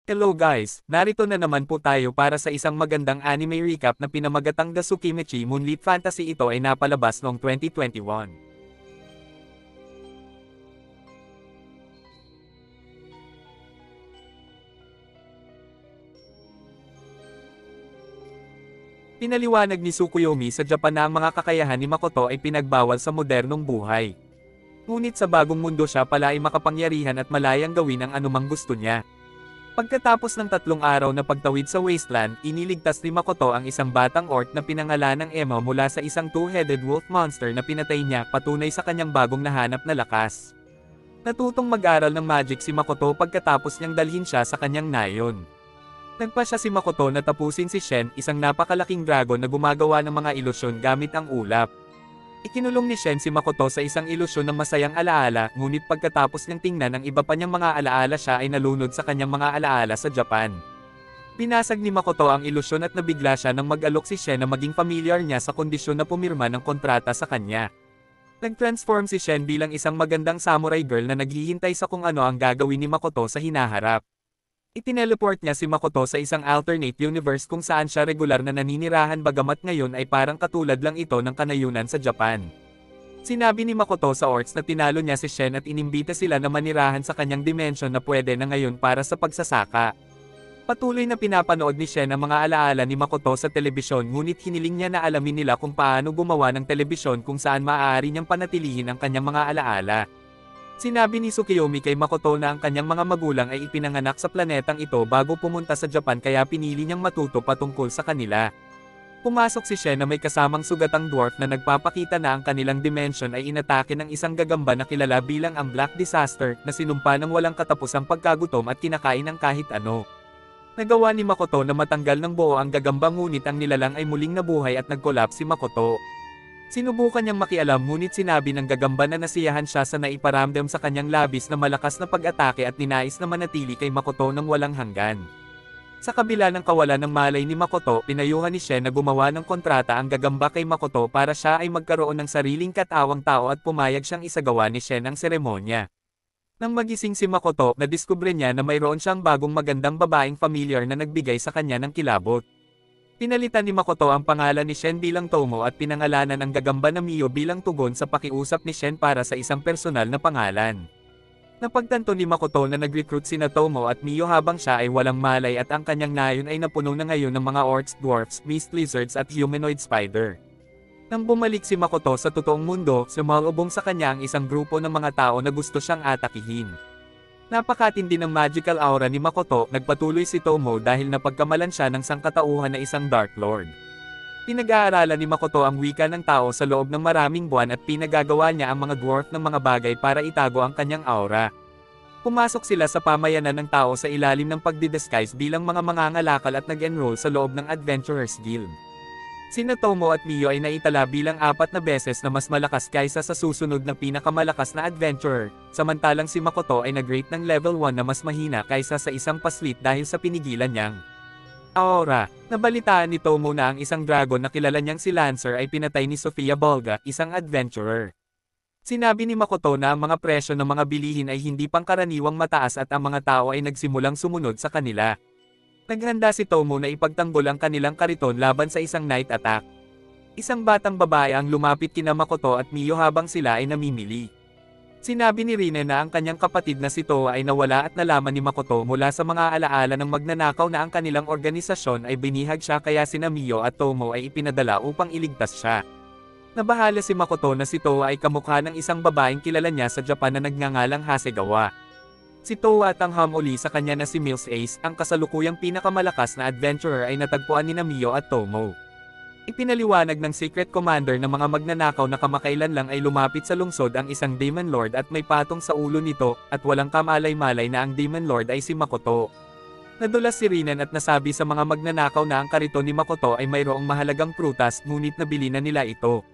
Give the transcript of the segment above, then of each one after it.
Hello guys, narito na naman po tayo para sa isang magandang anime recap na pinamagatang The Tsukimichi Moonlit Fantasy. Ito ay napalabas noong 2021. Pinaliwanag ni Tsukuyomi sa Japan na ang mga kakayahan ni Makoto ay pinagbawal sa modernong buhay. Ngunit sa bagong mundo siya pala ay makapangyarihan at malayang gawin ang anumang gusto niya. Pagkatapos ng 3 araw na pagtawid sa wasteland, iniligtas ni Makoto ang isang batang orc na pinangalan ng Emma mula sa isang two-headed wolf monster na pinatay niya, patunay sa kanyang bagong nahanap na lakas. Natutong mag-aral ng magic si Makoto pagkatapos niyang dalhin siya sa kanyang nayon. Nagpa siya si Makoto na tapusin si Shen, isang napakalaking dragon na gumagawa ng mga ilusyon gamit ang ulap. Ikinulong ni Shen si Makoto sa isang ilusyon ng masayang alaala, ngunit pagkatapos niyang tingnan ang iba pa niyang mga alaala, siya ay nalunod sa kanyang mga alaala sa Japan. Pinasag ni Makoto ang ilusyon at nabigla siya nang mag-alok si Shen na maging familiar niya sa kondisyon na pumirma ng kontrata sa kanya. Nag-transform si Shen bilang isang magandang samurai girl na naghihintay sa kung ano ang gagawin ni Makoto sa hinaharap. Itineleport niya si Makoto sa isang alternate universe kung saan siya regular na naninirahan, bagamat ngayon ay parang katulad lang ito ng kanayunan sa Japan. Sinabi ni Makoto sa orcs na tinalo niya si Shen at inimbita sila na manirahan sa kanyang dimension na pwede na ngayon para sa pagsasaka. Patuloy na pinapanood ni Shen ang mga alaala ni Makoto sa telebisyon, ngunit hiniling niya na alamin nila kung paano gumawa ng telebisyon kung saan maaari niyang panatilihin ang kanyang mga alaala. Sinabi ni Tsukuyomi kay Makoto na ang kanyang mga magulang ay ipinanganak sa planetang ito bago pumunta sa Japan, kaya pinili niyang matuto patungkol sa kanila. Pumasok si Shen na may kasamang sugatang dwarf na nagpapakita na ang kanilang dimension ay inatake ng isang gagamba na kilala bilang ang Black Disaster, na sinumpa ng walang katapusang pagkagutom at kinakain ng kahit ano. Nagawa ni Makoto na matanggal ng buo ang gagamba, ngunit ang nilalang ay muling nabuhay at nag-collapse si Makoto. Sinubukan niyang makialam, ngunit sinabi ng gagamba na nasiyahan siya sa naiparamdam sa kanyang labis na malakas na pag-atake at ninais na manatili kay Makoto ng walang hanggan. Sa kabila ng kawalan ng malay ni Makoto, pinayuhan ni Shen na gumawa ng kontrata ang gagamba kay Makoto para siya ay magkaroon ng sariling katawang tao, at pumayag siyang isagawa ni Shen ang seremonya. Nang magising si Makoto, nadiskubre niya na mayroon siyang bagong magandang babaeng familiar na nagbigay sa kanya ng kilabot. Pinalitan ni Makoto ang pangalan ni Shen bilang Tomo at pinangalanan ang gagamba na Mio bilang tugon sa pakiusap ni Shen para sa isang personal na pangalan. Napagtanto ni Makoto na nag-recruit sina Tomo at Mio habang siya ay walang malay, at ang kanyang nayon ay napuno na ngayon ng mga orcs, dwarfs, beast lizards at humanoid spider. Nang bumalik si Makoto sa totoong mundo, sumalubong sa kanya ang isang grupo ng mga tao na gusto siyang atakihin. Napakatindi ng magical aura ni Makoto, nagpatuloy si Tomo dahil napagkamalan siya ng sangkatauhan na isang Dark Lord. Pinag-aaralan ni Makoto ang wika ng tao sa loob ng maraming buwan, at pinagagawa niya ang mga dwarf ng mga bagay para itago ang kanyang aura. Pumasok sila sa pamayanan ng tao sa ilalim ng pagdidisguise bilang mga mangangalakal at nag-enroll sa loob ng Adventurers Guild. Sina Tomo at Mio ay naitala bilang 4 na beses na mas malakas kaysa sa susunod na pinakamalakas na adventurer, samantalang si Makoto ay nag-rate ng level 1 na mas mahina kaysa sa isang paslit dahil sa pinigilan niyang aura. Nabalitaan ni Tomo na ang isang dragon na kilala niyang si Lancer ay pinatay ni Sofia Bolga, isang adventurer. Sinabi ni Makoto na ang mga presyo ng mga bilihin ay hindi pangkaraniwang mataas at ang mga tao ay nagsimulang sumunod sa kanila. Naghanda si Tomo na ipagtanggol ang kanilang kariton laban sa isang night attack. Isang batang babae ang lumapit kina Makoto at Mio habang sila ay namimili. Sinabi ni Rine na ang kanyang kapatid na si Toa ay nawala, at nalaman ni Makoto mula sa mga alaala ng magnanakaw na ang kanilang organisasyon ay binihag siya, kaya sina Mio at Tomo ay ipinadala upang iligtas siya. Nabahala si Makoto na si Toa ay kamukha ng isang babaeng kilala niya sa Japan na nagngangalang Hasegawa. Si Toa at ang hamuli sa kanya na si Mills Ace, ang kasalukuyang pinakamalakas na adventurer, ay natagpuan ni Mio at Tomo. Ipinaliwanag ng Secret Commander ng mga magnanakaw na kamakailan lang ay lumapit sa lungsod ang isang Demon Lord at may patong sa ulo nito, at walang kamalay-malay na ang Demon Lord ay si Makoto. Nadulas si Rinan at nasabi sa mga magnanakaw na ang kariton ni Makoto ay mayroong mahalagang prutas, ngunit nabili na nila ito.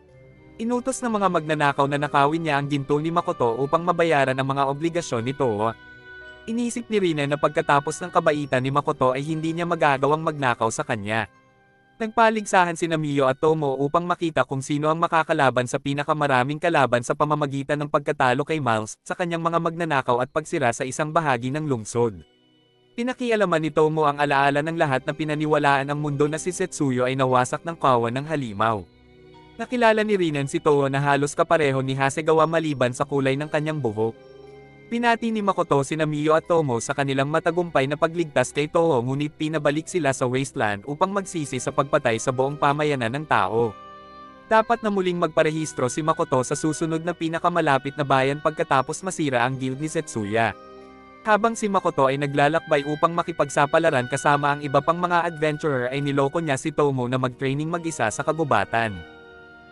Inutos ng mga magnanakaw na nakawin niya ang ginto ni Makoto upang mabayaran ang mga obligasyon ni Toa. Inisip ni Rina na pagkatapos ng kabaitan ni Makoto ay hindi niya magagawang magnakaw sa kanya. Nagpaligsahan sina Mio at Tomo upang makita kung sino ang makakalaban sa pinakamaraming kalaban sa pamamagitan ng pagkatalo kay Miles sa kanyang mga magnanakaw at pagsira sa isang bahagi ng lungsod. Pinakialaman ni Tomo ang alaala ng lahat na pinaniwalaan ang mundo na si Setsuyo ay nawasak ng kawan ng halimaw. Nakilala ni Rinan si Toho na halos kapareho ni Hasegawa maliban sa kulay ng kanyang buhok. Pinati ni Makoto sina Mio at Tomo sa kanilang matagumpay na pagligtas kay Toho, ngunit pinabalik sila sa wasteland upang magsisi sa pagpatay sa buong pamayanan ng tao. Dapat na muling magparehistro si Makoto sa susunod na pinakamalapit na bayan pagkatapos masira ang guild ni Setsuya. Habang si Makoto ay naglalakbay upang makipagsapalaran kasama ang iba pang mga adventurer, ay niloko niya si Tomo na mag-training mag-isa sa kagubatan.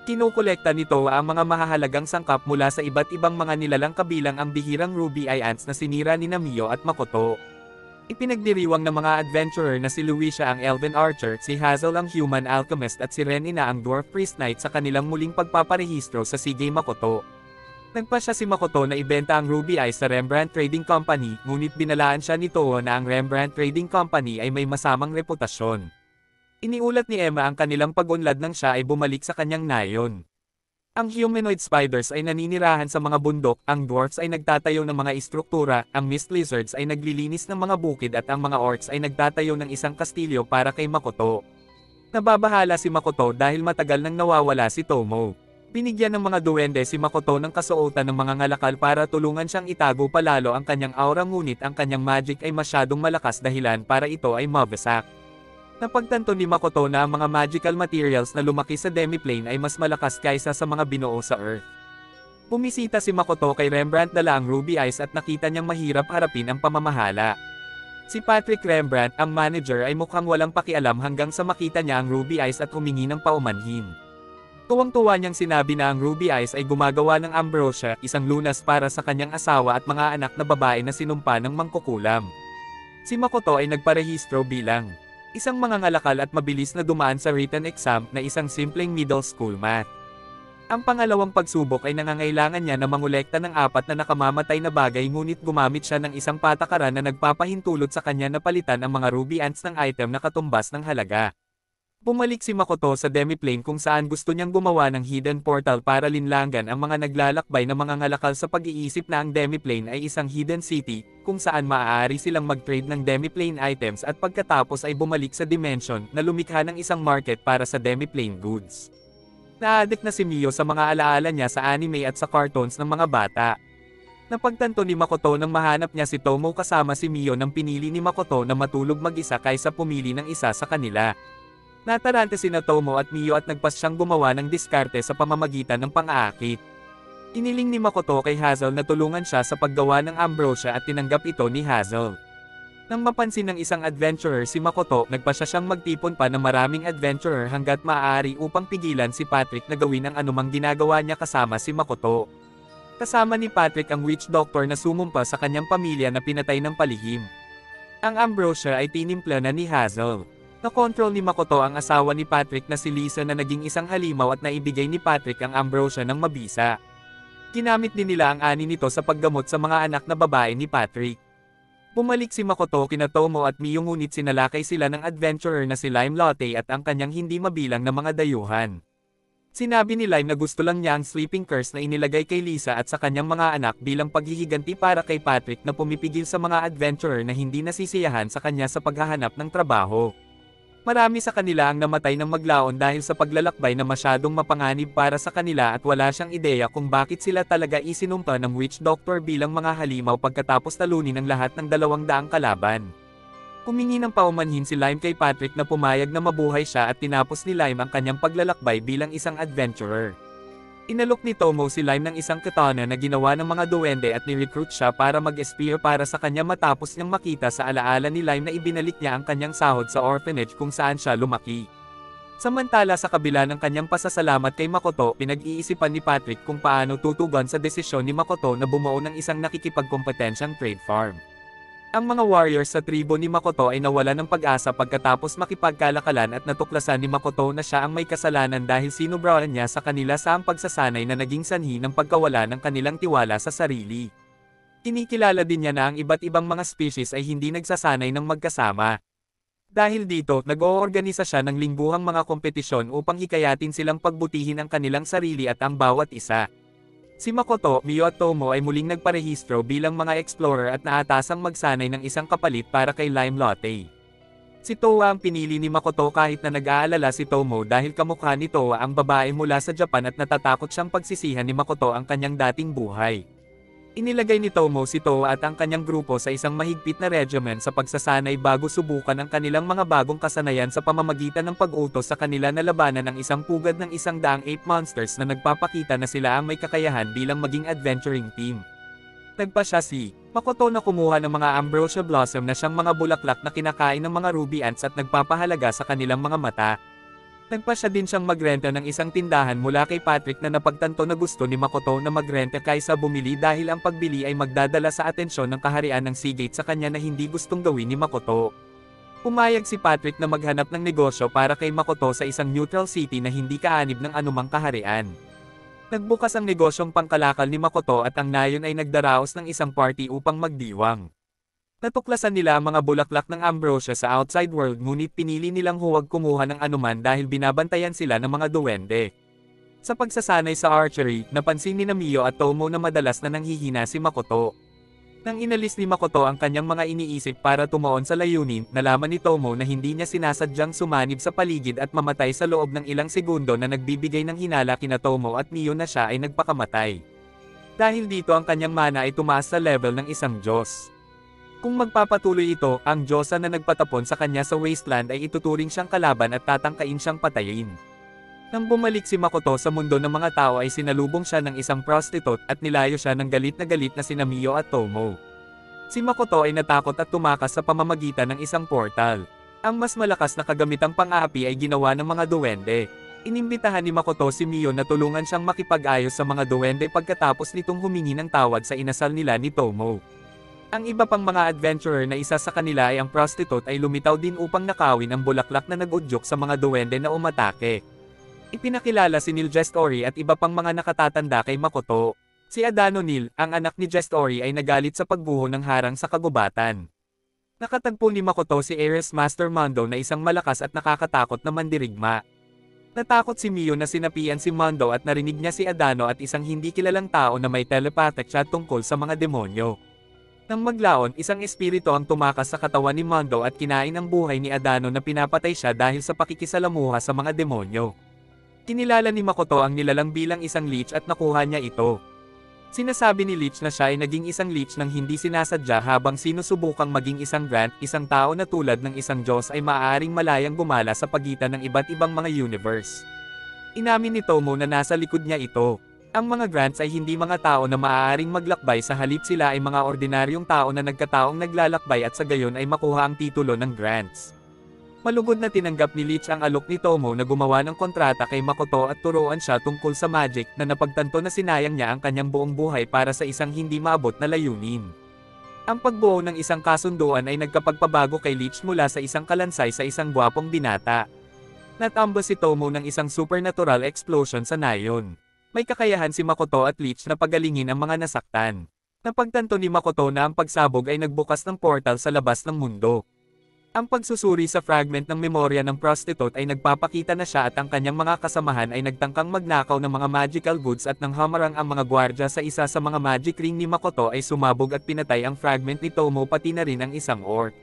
Kinukolekta nito ang mga mahahalagang sangkap mula sa iba't ibang mga nilalang kabilang ang bihirang ruby eye ants na sinira ni Mio at Makoto. Ipinagdiriwang ng mga adventurer na si Luisha ang Elven Archer, si Hazel ang Human Alchemist at si Renina ang Dwarf Priest Knight sa kanilang muling pagpaparehistro sa Sige Makoto. Nagpasya si Makoto na ibenta ang Ruby Eyes sa Rembrandt Trading Company, ngunit binalaan siya ni Toho na ang Rembrandt Trading Company ay may masamang reputasyon. Iniulat ni Emma ang kanilang pag-unlad nang siya ay bumalik sa kanyang nayon. Ang humanoid spiders ay naninirahan sa mga bundok, ang dwarfs ay nagtatayo ng mga istruktura, ang mist lizards ay naglilinis ng mga bukid at ang mga orcs ay nagtatayo ng isang kastilyo para kay Makoto. Nababahala si Makoto dahil matagal nang nawawala si Tomo. Binigyan ng mga duwende si Makoto ng kasuotan ng mga ngalakal para tulungan siyang itago palalo ang kanyang aura, ngunit ang kanyang magic ay masyadong malakas dahilan para ito ay mabasak. Napagtanto ni Makoto na ang mga magical materials na lumaki sa demiplane ay mas malakas kaysa sa mga binuo sa Earth. Bumisita si Makoto kay Rembrandt dala ang Ruby Eyes at nakita niyang mahirap harapin ang pamamahala. Si Patrick Rembrandt, ang manager, ay mukhang walang pakialam hanggang sa makita niya ang Ruby Eyes at humingi ng paumanhin. Tuwang-tuwa niyang sinabi na ang Ruby Eyes ay gumagawa ng ambrosia, isang lunas para sa kanyang asawa at mga anak na babae na sinumpa ng mangkukulam. Si Makoto ay nagparehistro bilang isang mangangalakal at mabilis na dumaan sa written exam na isang simpleng middle school math. Ang pangalawang pagsubok ay nangangailangan niya na mangolekta ng 4 na nakamamatay na bagay, ngunit gumamit siya ng isang patakaran na nagpapahintulot sa kanya na palitan ang mga ruby ants ng item na katumbas ng halaga. Bumalik si Makoto sa demiplane kung saan gusto niyang gumawa ng hidden portal para linlangan ang mga naglalakbay na mga ngalakal sa pag-iisip na ang demiplane ay isang hidden city, kung saan maaari silang mag-trade ng demiplane items at pagkatapos ay bumalik sa dimension na lumikha ng isang market para sa demiplane goods. Na-addict na si Mio sa mga alaala niya sa anime at sa cartoons ng mga bata. Napagtanto ni Makoto nang mahanap niya si Tomo kasama si Mio nang pinili ni Makoto na matulog mag-isa kaysa pumili ng isa sa kanila. Natarante sina Tomo at Mio at nagpas siyang gumawa ng diskarte sa pamamagitan ng pang-aakit. Iniling ni Makoto kay Hazel na tulungan siya sa paggawa ng ambrosia at tinanggap ito ni Hazel. Nang mapansin ng isang adventurer si Makoto, nagpasya siyang magtipon pa ng maraming adventurer hanggat maaari upang pigilan si Patrick na gawin ang anumang ginagawa niya kasama si Makoto. Kasama ni Patrick ang witch doctor na sumumpa sa kanyang pamilya na pinatay ng palihim. Ang ambrosia ay tinimpla na ni Hazel. Nakontrol ni Makoto ang asawa ni Patrick na si Lisa na naging isang halimaw at naibigay ni Patrick ang ambrosia ng mabisa. Ginamit din nila ang ani nito sa paggamot sa mga anak na babae ni Patrick. Bumalik si Makoto kina Tomo at Mio, ngunit sinalakay sila ng adventurer na si Lime Lotte at ang kanyang hindi mabilang na mga dayuhan. Sinabi ni Lime na gusto lang niya ang sleeping curse na inilagay kay Lisa at sa kanyang mga anak bilang paghihiganti para kay Patrick na pumipigil sa mga adventurer na hindi nasisiyahan sa kanya sa paghahanap ng trabaho. Marami sa kanila ang namatay ng maglaon dahil sa paglalakbay na masyadong mapanganib para sa kanila at wala siyang ideya kung bakit sila talaga isinumpa ng witch doctor bilang mga halimaw pagkatapos talunin ang lahat ng 200 kalaban. Humingi ng paumanhin si Lime kay Patrick na pumayag na mabuhay siya at tinapos ni Lime ang kanyang paglalakbay bilang isang adventurer. Inalok ni Tomo si Lime ng isang katana na ginawa ng mga duwende at ni-recruit siya para mag-espia para sa kanya matapos niyang makita sa alaala ni Lime na ibinalik niya ang kanyang sahod sa orphanage kung saan siya lumaki. Samantala sa kabila ng kanyang pasasalamat kay Makoto, pinag-iisipan ni Patrick kung paano tutugon sa desisyon ni Makoto na bumuo ng isang nakikipagkompetensyang trade farm. Ang mga warriors sa tribo ni Makoto ay nawala ng pag-asa pagkatapos makipagkalakalan at natuklasan ni Makoto na siya ang may kasalanan dahil sinubrahan niya sa kanila sa ang pagsasanay na naging sanhi ng pagkawala ng kanilang tiwala sa sarili. Kinikilala din niya na ang iba't ibang mga species ay hindi nagsasanay ng magkasama. Dahil dito, nag-oorganisa siya ng lingguhang mga kompetisyon upang hikayatin silang pagbutihin ang kanilang sarili at ang bawat isa. Si Makoto, Mio at Tomo ay muling nagparehistro bilang mga explorer at naatasang magsanay ng isang kapalit para kay Lime Lotte. Si Towa ang pinili ni Makoto kahit na nag-aalala si Tomo dahil kamukha ni Towa ang babae mula sa Japan at natatakot siyang pagsisihan ni Makoto ang kanyang dating buhay. Inilagay ni Tomo si Towa at ang kanyang grupo sa isang mahigpit na regimen sa pagsasanay bago subukan ang kanilang mga bagong kasanayan sa pamamagitan ng pag-utos sa kanila na labanan ng isang pugad ng 100 ape monsters na nagpapakita na sila ang may kakayahan bilang maging adventuring team. Nagpa siya si Makoto na kumuha ng mga ambrosia blossom na siyang mga bulaklak na kinakain ng mga ruby ants at nagpapahalaga sa kanilang mga mata. Nagpa siya din siyang magrenta ng isang tindahan mula kay Patrick na napagtanto na gusto ni Makoto na magrenta kaysa bumili dahil ang pagbili ay magdadala sa atensyon ng kaharian ng Seagate sa kanya na hindi gustong gawin ni Makoto. Pumayag si Patrick na maghanap ng negosyo para kay Makoto sa isang neutral city na hindi kaanib ng anumang kaharian. Nagbukas ang negosyong pangkalakal ni Makoto at ang nayon ay nagdaraos ng isang party upang magdiwang. Natuklasan nila ang mga bulaklak ng ambrosia sa outside world ngunit pinili nilang huwag kumuha ng anuman dahil binabantayan sila ng mga duwende. Sa pagsasanay sa archery, napansin ni Mio at Tomo na madalas na nanghihina si Makoto. Nang inalis ni Makoto ang kanyang mga iniisip para tumuon sa layunin, nalaman ni Tomo na hindi niya sinasadyang sumanib sa paligid at mamatay sa loob ng ilang segundo na nagbibigay ng hinala kina Tomo at Mio na siya ay nagpakamatay. Dahil dito ang kanyang mana ay tumaas sa level ng isang Diyos. Kung magpapatuloy ito, ang Diyosa na nagpatapon sa kanya sa wasteland ay ituturing siyang kalaban at tatangkain siyang patayin. Nang bumalik si Makoto sa mundo ng mga tao ay sinalubong siya ng isang prostitute at nilayo siya ng galit na sina Mio at Tomo. Si Makoto ay natakot at tumakas sa pamamagitan ng isang portal. Ang mas malakas na kagamitang pang-aapi ay ginawa ng mga duwende. Inimbitahan ni Makoto si Mio na tulungan siyang makipag-ayos sa mga duwende pagkatapos nitong humingi ng tawad sa inasal nila ni Tomo. Ang iba pang mga adventurer na isa sa kanila ay ang prostitute ay lumitaw din upang nakawin ang bulaklak na nag-udyok sa mga duwende na umatake. Ipinakilala si Neil Jestori at iba pang mga nakatatanda kay Makoto. Si Adano Neil, ang anak ni Jestori ay nagalit sa pagbuho ng harang sa kagubatan. Nakatagpo ni Makoto si Ares Master Mondo na isang malakas at nakakatakot na mandirigma. Natakot si Mio na sinapian si Mondo at narinig niya si Adano at isang hindi kilalang tao na may telepathic siya tungkol sa mga demonyo. Nang maglaon, isang espiritu ang tumakas sa katawan ni Mondo at kinain ang buhay ni Adano na pinapatay siya dahil sa pakikisalamuha sa mga demonyo. Kinilala ni Makoto ang nilalang bilang isang leech at nakuha niya ito. Sinasabi ni Leech na siya ay naging isang leech nang hindi sinasadya habang sinusubukang maging isang Grant, isang tao na tulad ng isang Diyos ay maaaring malayang gumala sa pagitan ng iba't ibang mga universe. Inamin ni Tomo na nasa likod niya ito. Ang mga Grants ay hindi mga tao na maaaring maglakbay sa halip sila ay mga ordinaryong tao na nagkataong naglalakbay at sa gayon ay makuha ang titulo ng Grants. Malugod na tinanggap ni Leech ang alok ni Tomo na gumawa ng kontrata kay Makoto at turuan siya tungkol sa magic na napagtanto na sinayang niya ang kanyang buong buhay para sa isang hindi maabot na layunin. Ang pagbuo ng isang kasunduan ay nagkapagpabago kay Leech mula sa isang kalansay sa isang gwapong binata. Natamba si Tomo ng isang supernatural explosion sa nayon. May kakayahan si Makoto at Leech na pagalingin ang mga nasaktan. Napagtanto ni Makoto na ang pagsabog ay nagbukas ng portal sa labas ng mundo. Ang pagsusuri sa fragment ng memorya ng prostitute ay nagpapakita na siya at ang kanyang mga kasamahan ay nagtangkang magnakaw ng mga magical goods at nang hamarang ang mga gwardya sa isa sa mga magic ring ni Makoto ay sumabog at pinatay ang fragment ni Tomo pati na rin ang isang orc.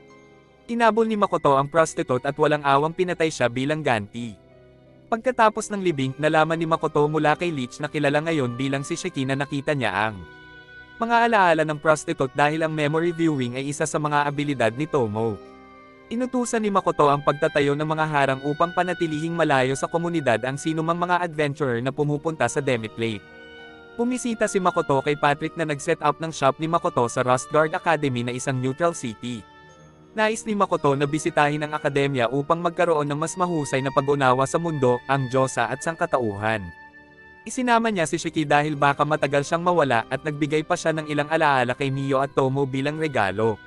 Tinabol ni Makoto ang prostitute at walang awang pinatay siya bilang ganti. Pagkatapos ng libing, nalaman ni Makoto mula kay Leech na kilala ngayon bilang si Shiki na nakita niya ang mga alaala ng prostitute dahil ang memory viewing ay isa sa mga abilidad ni Tomo. Inutusan ni Makoto ang pagtatayo ng mga harang upang panatilihing malayo sa komunidad ang sinumang mga adventurer na pumupunta sa Demiplate. Bumisita si Makoto kay Patrick na nag-set up ng shop ni Makoto sa Rustguard Academy na isang neutral city. Nais ni Makoto na bisitahin ang akademya upang magkaroon ng mas mahusay na pag-unawa sa mundo, ang Diyosa at sangkatauhan. Isinama niya si Shiki dahil baka matagal siyang mawala at nagbigay pa siya ng ilang alaala kay Mio at Tomo bilang regalo.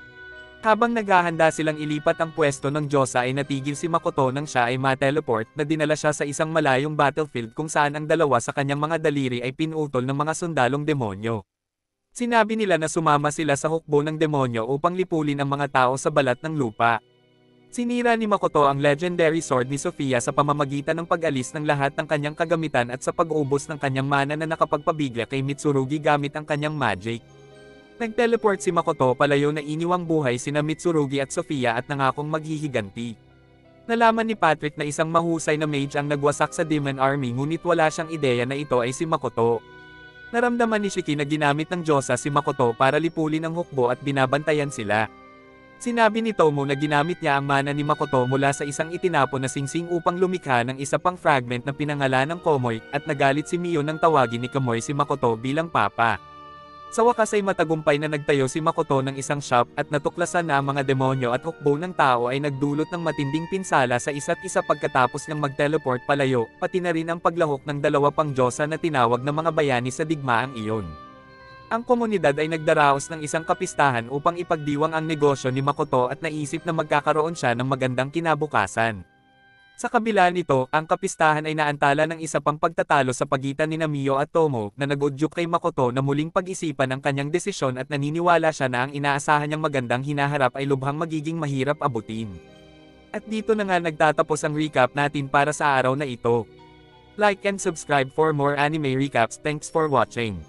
Habang naghahanda silang ilipat ang pwesto ng Diyosa ay natigil si Makoto nang siya ay ma-teleport na dinala siya sa isang malayong battlefield kung saan ang dalawa sa kanyang mga daliri ay pinutol ng mga sundalong demonyo. Sinabi nila na sumama sila sa hukbo ng demonyo upang lipulin ang mga tao sa balat ng lupa. Sinira ni Makoto ang legendary sword ni Sofia sa pamamagitan ng pag-alis ng lahat ng kanyang kagamitan at sa pag-ubos ng kanyang mana na nakapagpabigla kay Mitsurugi gamit ang kanyang magic. Nag-teleport si Makoto palayo na iniwang buhay sina Mitsurugi at Sofia at nangakong maghihiganti. Nalaman ni Patrick na isang mahusay na mage ang nagwasak sa Demon Army ngunit wala siyang ideya na ito ay si Makoto. Naramdaman ni Shiki na ginamit ng Diyosa si Makoto para lipulin ang hukbo at binabantayan sila. Sinabi ni Tomo na ginamit niya ang mana ni Makoto mula sa isang itinapon na singsing upang lumikha ng isa pang fragment na pinangalan ng Komoy, at nagalit si Mio nang tawagin ni Komoy si Makoto bilang papa. Sa wakas ay matagumpay na nagtayo si Makoto ng isang shop at natuklasan na ang mga demonyo at hukbo ng tao ay nagdulot ng matinding pinsala sa isa't isa pagkatapos niyang mag-teleport palayo, pati na rin ang paglahok ng dalawa pang Diyosa na tinawag na mga bayani sa digmaang iyon. Ang komunidad ay nagdaraos ng isang kapistahan upang ipagdiwang ang negosyo ni Makoto at naisip na magkakaroon siya ng magandang kinabukasan. Sa kabila nito, ang kapistahan ay naantala ng isa pang pagtatalo sa pagitan ni Mio at Tomo na nag-udyok kay Makoto na muling pag-isipan ang kanyang desisyon at naniniwala siya na ang inaasahan niyang magandang hinaharap ay lubhang magiging mahirap abutin. At dito na nga nagtatapos ang recap natin para sa araw na ito. Like and subscribe for more anime recaps. Thanks for watching.